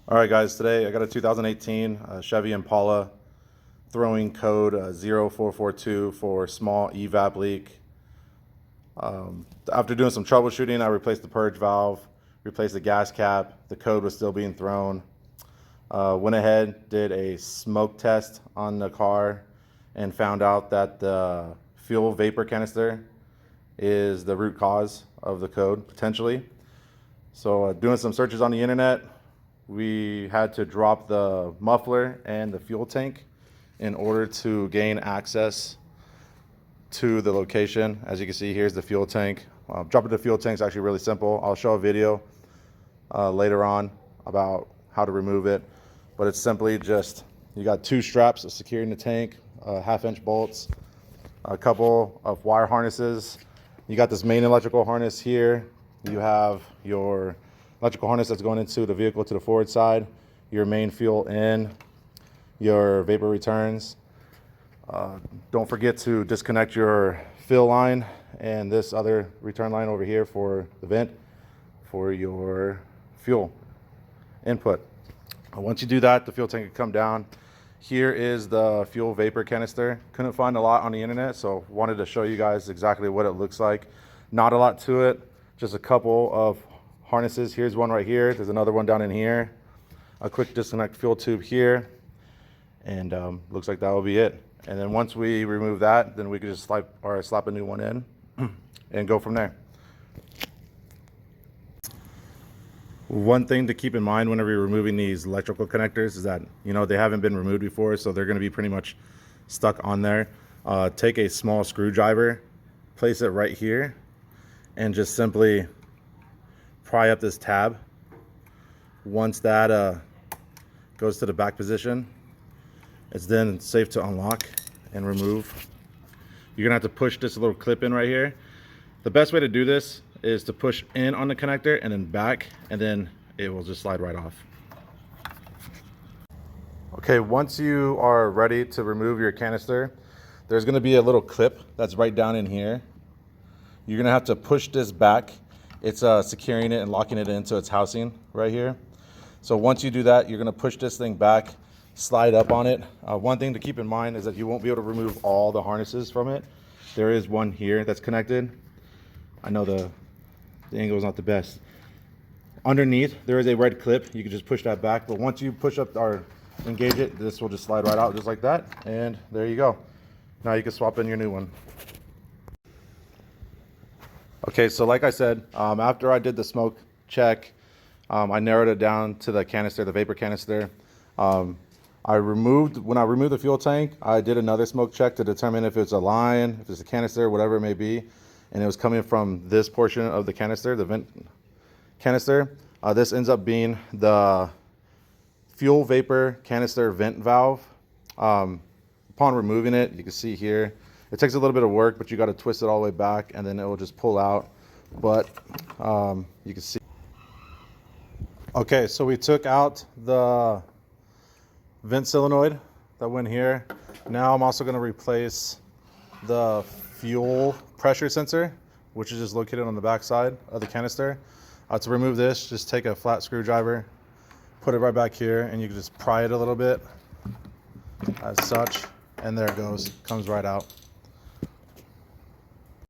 All right, guys, today I got a 2018 Chevy Impala throwing code 0442 for small EVAP leak. After doing some troubleshooting, I replaced the purge valve, replaced the gas cap. The code was still being thrown. Went ahead, did a smoke test on the car, and found out that the fuel vapor canister is the root cause of the code, potentially. So doing some searches on the internet, we had to drop the muffler and the fuel tank in order to gain access to the location. As you can see, here's the fuel tank. Dropping the fuel tank is actually really simple. I'll show a video later on about how to remove it, but it's simply just, you got two straps securing the tank, 1/2-inch bolts, a couple of wire harnesses. You got this main electrical harness here. You have your electrical harness that's going into the vehicle to the forward side, your main fuel in, your vapor returns. Don't forget to disconnect your fill line and this other return line over here for the vent for your fuel input. Once you do that, the fuel tank can come down. Here is the fuel vapor canister. Couldn't find a lot on the internet, so wanted to show you guys exactly what it looks like. Not a lot to it, just a couple of harnesses. Here's one right here. There's another one down in here. A quick disconnect fuel tube here, and looks like that will be it. And then once we remove that, then we can just slap a new one in and go from there. One thing to keep in mind whenever you're removing these electrical connectors is that, they haven't been removed before, so they're going to be pretty much stuck on there. Take a small screwdriver, place it right here, and just simply pry up this tab. Once that goes to the back position, it's then safe to unlock and remove. You're gonna have to push this little clip in right here. The best way to do this is to push in on the connector and then back, and then it will just slide right off. Okay, once you are ready to remove your canister, there's gonna be a little clip that's right down in here. You're gonna have to push this back. It's securing it and locking it into its housing right here. So once you do that, you're gonna push this thing back, slide up on it. One thing to keep in mind is that you won't be able to remove all the harnesses from it. There is one here that's connected. I know the angle is not the best. Underneath, there is a red clip. You can just push that back, but once you push up or engage it, this will just slide right out just like that, and there you go. Now you can swap in your new one. Okay, so like I said, after I did the smoke check, I narrowed it down to the canister, the vapor canister. When I removed the fuel tank, I did another smoke check to determine if it's a line, if it's a canister, whatever it may be, and it was coming from this portion of the canister, the vent canister. This ends up being the fuel vapor canister vent valve. Upon removing it, you can see here, it takes a little bit of work, but you got to twist it all the way back, and then it will just pull out. But you can see. Okay, so we took out the vent solenoid that went here. Now I'm also going to replace the fuel pressure sensor, which is just located on the back side of the canister. To remove this, just take a flat screwdriver, put it right back here, and you can just pry it a little bit as such, and there it goes, comes right out.